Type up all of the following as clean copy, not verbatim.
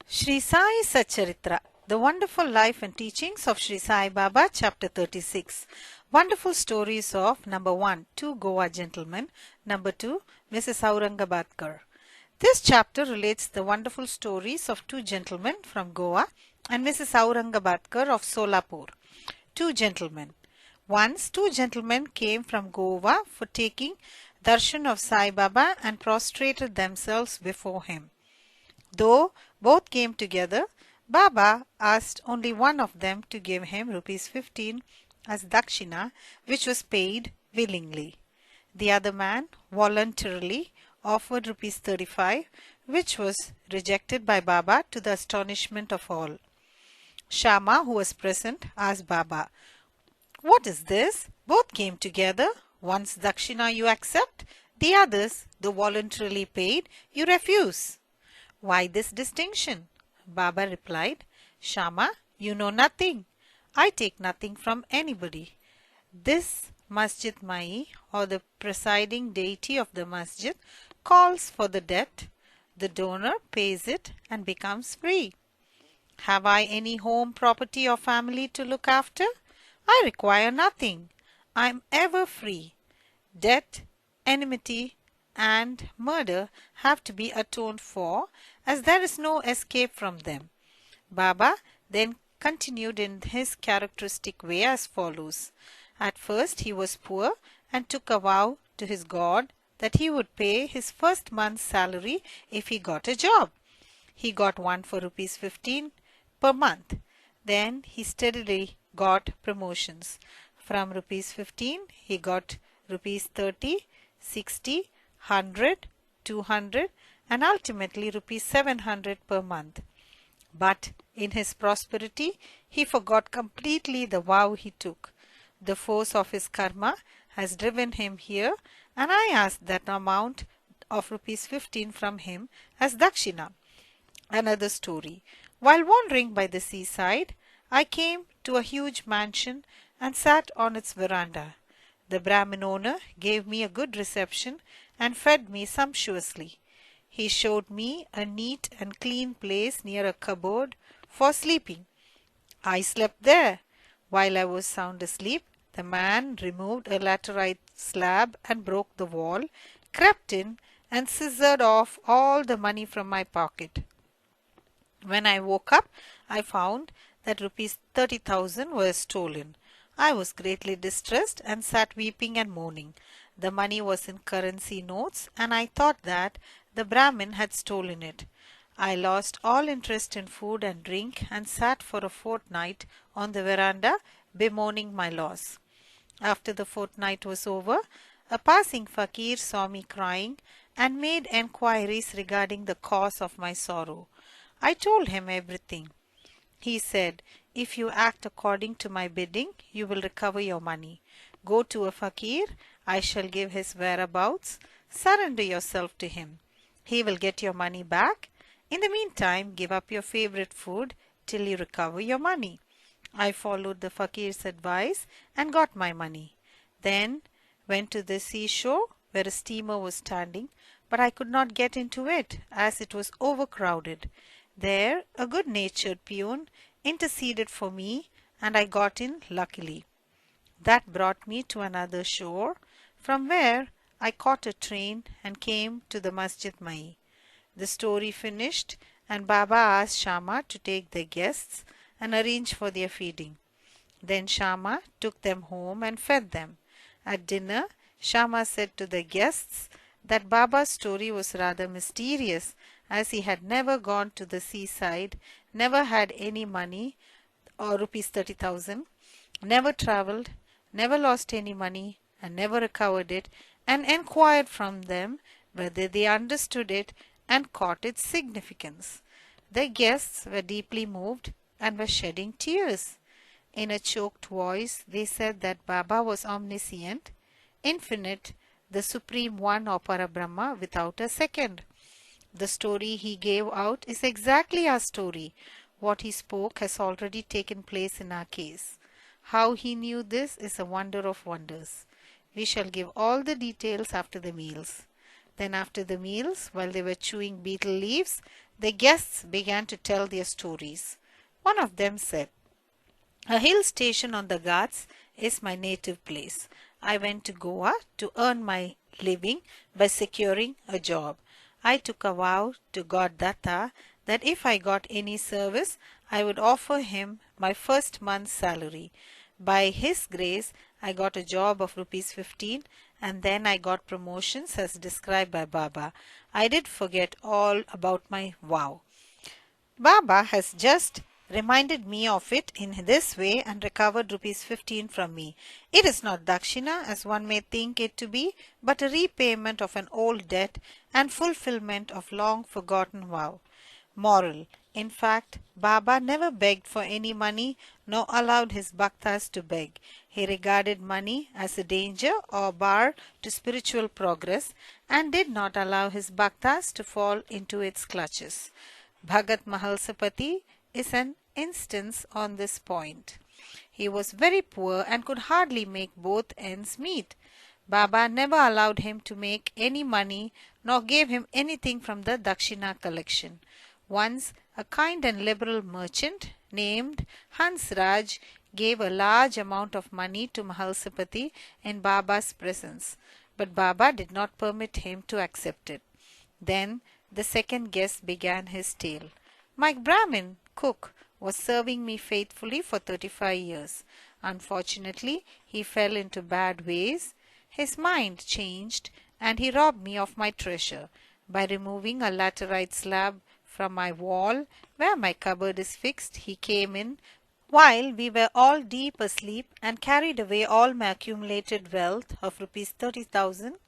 Shri Sai Satcharitra, the wonderful life and teachings of Shri Sai Baba, chapter 36. Wonderful stories of number 1, two Goa gentlemen, number 2, Mrs. Aurangabadkar. This chapter relates the wonderful stories of two gentlemen from Goa and Mrs. Aurangabadkar of Solapur. Two gentlemen. Once, two gentlemen came from Goa for taking darshan of Sai Baba and prostrated themselves before him. Though both came together, Baba asked only one of them to give him rupees 15 as dakshina, which was paid willingly. The other man voluntarily offered rupees 35, which was rejected by Baba to the astonishment of all. Shama, who was present, asked Baba, "What is this? Both came together. One's dakshina you accept, the others, though voluntarily paid, you refuse. Why this distinction?" Baba replied, "Shama, you know nothing. I take nothing from anybody. This Masjid Mai, or the presiding deity of the masjid, calls for the debt. The donor pays it and becomes free. Have I any home, property or family to look after? I require nothing. I am ever free. Debt, enmity, and murder have to be atoned for, as there is no escape from them." Baba then continued in his characteristic way as follows. At first he was poor and took a vow to his God that he would pay his first month's salary if he got a job. He got one for rupees 15 per month. Then he steadily got promotions. From rupees 15 he got rupees 30, 60, 100, 200 and ultimately rupees 700 per month. But in his prosperity he forgot completely the vow he took. The force of his karma has driven him here, and I asked that amount of rupees 15 from him as dakshina. Another story. While wandering by the seaside, I came to a huge mansion and sat on its veranda. The Brahmin owner gave me a good reception and fed me sumptuously. He showed me a neat and clean place near a cupboard for sleeping. I slept there. While I was sound asleep, the man removed a laterite slab and broke the wall, crept in, and scissored off all the money from my pocket. When I woke up, I found that rupees 30,000 were stolen. I was greatly distressed and sat weeping and mourning. The money was in currency notes, and I thought that the Brahmin had stolen it. I lost all interest in food and drink and sat for a fortnight on the veranda bemoaning my loss. After the fortnight was over, a passing fakir saw me crying and made enquiries regarding the cause of my sorrow. I told him everything. He said, "If you act according to my bidding, you will recover your money. Go to a fakir, I shall give his whereabouts. Surrender yourself to him. He will get your money back. In the meantime, give up your favorite food till you recover your money." I followed the fakir's advice and got my money. Then went to the seashore where a steamer was standing, but I could not get into it as it was overcrowded. There a good-natured peon interceded for me and I got in luckily. That brought me to another shore, from where I caught a train and came to the Masjid Mai. The story finished, and Baba asked Shama to take the guests and arrange for their feeding. Then Shama took them home and fed them. At dinner, Shama said to the guests that Baba's story was rather mysterious, as he had never gone to the seaside, never had any money or rupees 30,000, never travelled, never lost any money and never recovered it, and enquired from them whether they understood it and caught its significance. The guests were deeply moved and were shedding tears. In a choked voice, they said that Baba was omniscient, infinite, the Supreme One or Parabrahma without a second. The story he gave out is exactly our story. What he spoke has already taken place in our case. How he knew this is a wonder of wonders. We shall give all the details after the meals. Then after the meals, while they were chewing betel leaves, The guests began to tell their stories. One of them said, "A hill station on the Ghats is my native place. I went to Goa to earn my living by securing a job. I took a vow to God Datta that if I got any service, I would offer him my first month's salary. By his grace, I got a job of rupees 15 and then I got promotions as described by Baba. I did forget all about my vow." Baba has just reminded me of it in this way and recovered rupees 15 from me. It is not dakshina as one may think it to be, but a repayment of an old debt and fulfillment of long forgotten vow. Moral. In fact, Baba never begged for any money nor allowed his bhaktas to beg. He regarded money as a danger or bar to spiritual progress and did not allow his bhaktas to fall into its clutches. Bhagat Mahalsapati is an instance on this point. He was very poor and could hardly make both ends meet. Baba never allowed him to make any money nor gave him anything from the Dakshina collection. Once a kind and liberal merchant named Hans Raj gave a large amount of money to Mahalsapati in Baba's presence, but Baba did not permit him to accept it. Then the second guest began his tale. "My Brahmin cook was serving me faithfully for 35 years. Unfortunately, he fell into bad ways. His mind changed and he robbed me of my treasure. By removing a laterite slab from my wall where my cupboard is fixed, he came in while we were all deep asleep and carried away all my accumulated wealth of rupees 30,000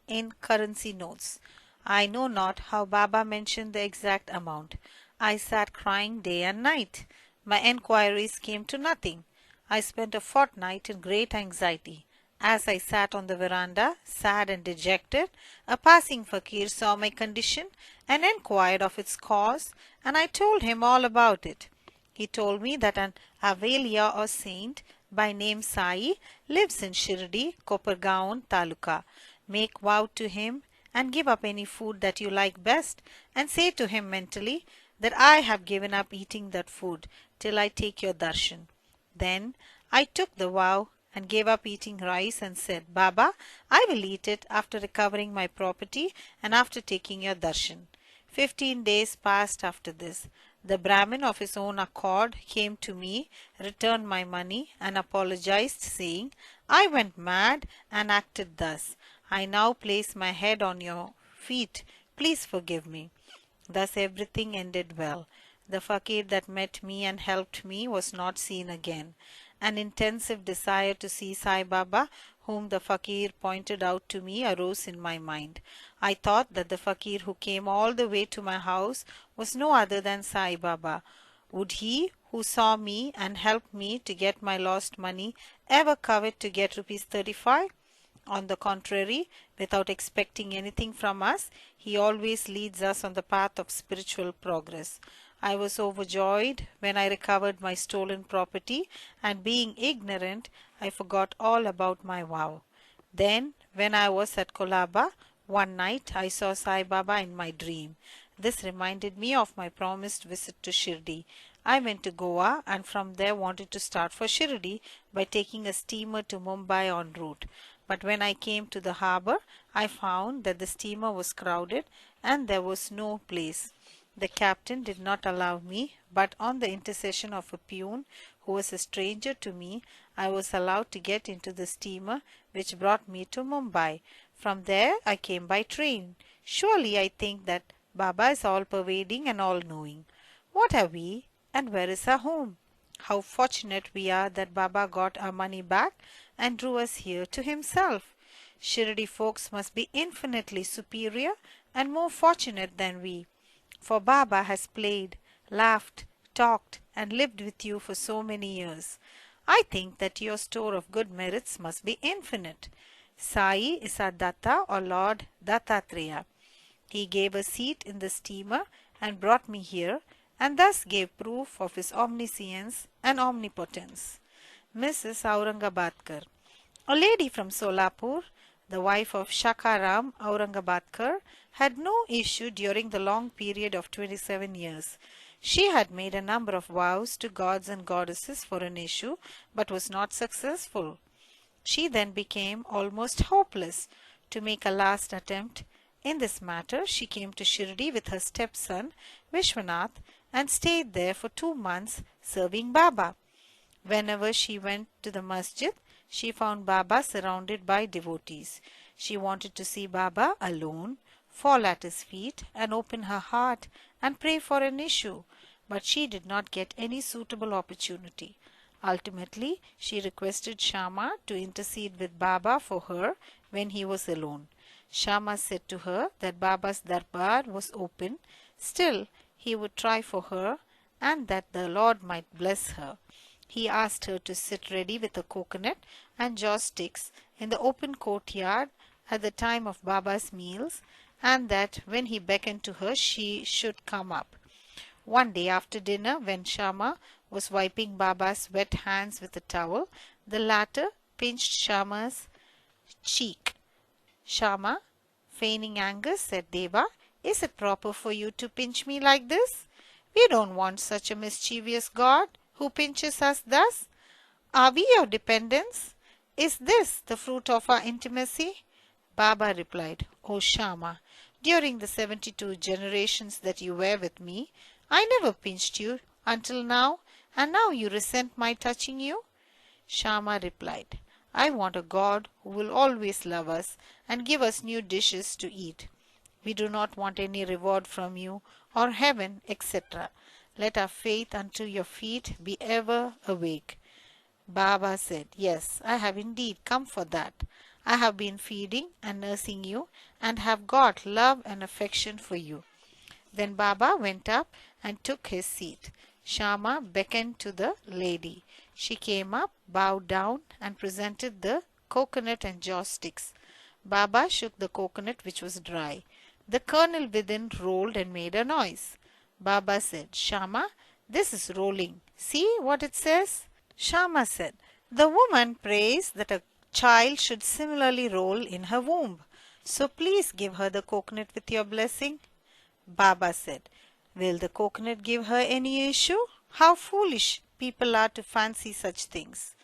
in currency notes. I know not how Baba mentioned the exact amount. I sat crying day and night. My enquiries came to nothing. I spent a fortnight in great anxiety. As I sat on the veranda, sad and dejected, a passing fakir saw my condition and enquired of its cause, and I told him all about it. He told me that an Avelya or saint by name Sai lives in Shirdi, Kopargaon Taluka. Make vow to him and give up any food that you like best, and say to him mentally that I have given up eating that food till I take your darshan. Then I took the vow and gave up eating rice and said, "Baba, I will eat it after recovering my property and after taking your darshan." 15 days passed after this. The Brahmin of his own accord came to me, returned my money, and apologized, saying, "I went mad and acted thus. I now place my head on your feet. Please forgive me." Thus everything ended well. The fakir that met me and helped me was not seen again. An intensive desire to see Sai Baba, whom the fakir pointed out to me, arose in my mind. I thought that the fakir who came all the way to my house was no other than Sai Baba. Would he, who saw me and helped me to get my lost money, ever covet to get rupees 35? On the contrary, without expecting anything from us, he always leads us on the path of spiritual progress. I was overjoyed when I recovered my stolen property, and being ignorant, I forgot all about my vow. Then, when I was at Kolaba, one night I saw Sai Baba in my dream. This reminded me of my promised visit to Shirdi. I went to Goa and from there wanted to start for Shirdi by taking a steamer to Mumbai en route. But when I came to the harbour, I found that the steamer was crowded and there was no place. The captain did not allow me, but on the intercession of a peon who was a stranger to me, I was allowed to get into the steamer which brought me to Mumbai. From there I came by train. Surely I think that Baba is all-pervading and all-knowing. What are we and where is our home? How fortunate we are that Baba got our money back and drew us here to himself. Shirdi folks must be infinitely superior and more fortunate than we. For Baba has played, laughed, talked and lived with you for so many years. I think that your store of good merits must be infinite. Sai is our Datta or Lord Dattatreya. He gave a seat in the steamer and brought me here and thus gave proof of his omniscience and omnipotence. Mrs. Aurangabadkar. A lady from Solapur the wife of Shakaram Aurangabadkar, had no issue during the long period of 27 years. She had made a number of vows to gods and goddesses for an issue, but was not successful. She then became almost hopeless. To make a last attempt in this matter, she came to Shirdi with her stepson Vishwanath and stayed there for 2 months serving Baba. Whenever she went to the masjid, she found Baba surrounded by devotees. She wanted to see Baba alone, fall at his feet and open her heart and pray for an issue, but she did not get any suitable opportunity. Ultimately, she requested Shama to intercede with Baba for her when he was alone. Shama said to her that Baba's darbar was open, still he would try for her and that the Lord might bless her. He asked her to sit ready with a coconut and joss sticks in the open courtyard at the time of Baba's meals, and that when he beckoned to her she should come up. One day after dinner, when Shama was wiping Baba's wet hands with a towel, the latter pinched Shama's cheek. Shama, feigning anger, said, "Deva, is it proper for you to pinch me like this? We don't want such a mischievous God who pinches us thus. Are we your dependents? Is this the fruit of our intimacy?" Baba replied, "O Shama, during the 72 generations that you were with me, I never pinched you until now, and now you resent my touching you?" Shama replied, "I want a God who will always love us and give us new dishes to eat. We do not want any reward from you or heaven, etc. Let our faith unto your feet be ever awake." Baba said, "Yes, I have indeed come for that. I have been feeding and nursing you and have got love and affection for you." Then Baba went up and took his seat. Shama beckoned to the lady. She came up, bowed down, and presented the coconut and joss sticks. Baba shook the coconut, which was dry. The kernel within rolled and made a noise. Baba said, "Shama, this is rolling. See what it says?" Shama said, "The woman prays that a child should similarly roll in her womb. So please give her the coconut with your blessing." Baba said, "Will the coconut give her any issue? How foolish people are to fancy such things."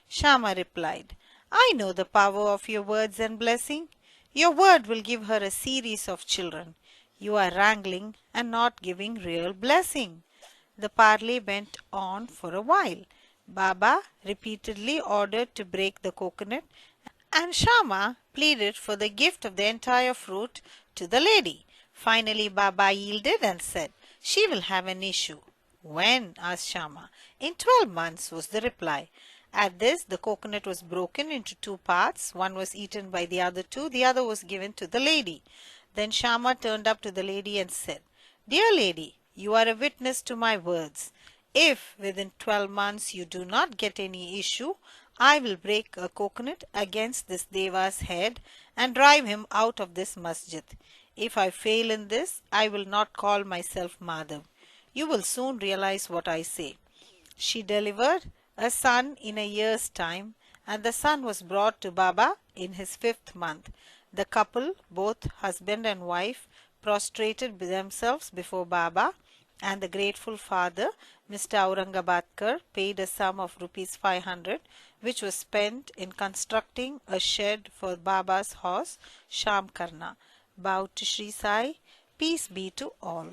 Shama replied, "I know the power of your words and blessing. Your word will give her a series of children. You are wrangling and not giving real blessing." The parley went on for a while. Baba repeatedly ordered to break the coconut, and Shama pleaded for the gift of the entire fruit to the lady. Finally, Baba yielded and said, "She will have an issue." "When?" asked Shama. "In 12 months," was the reply. At this, the coconut was broken into 2 parts. One was eaten by the other 2. The other was given to the lady. Then Shama turned up to the lady and said, "Dear lady, you are a witness to my words. If within 12 months you do not get any issue, I will break a coconut against this Deva's head and drive him out of this masjid. If I fail in this, I will not call myself Madhav. You will soon realize what I say." She delivered a son in a year's time, and the son was brought to Baba in his 5th month. The couple, both husband and wife, prostrated themselves before Baba, and the grateful father, Mr. Aurangabadkar, paid a sum of rupees 500, which was spent in constructing a shed for Baba's horse, Shamkarna. Bowed to Sri Sai, peace be to all.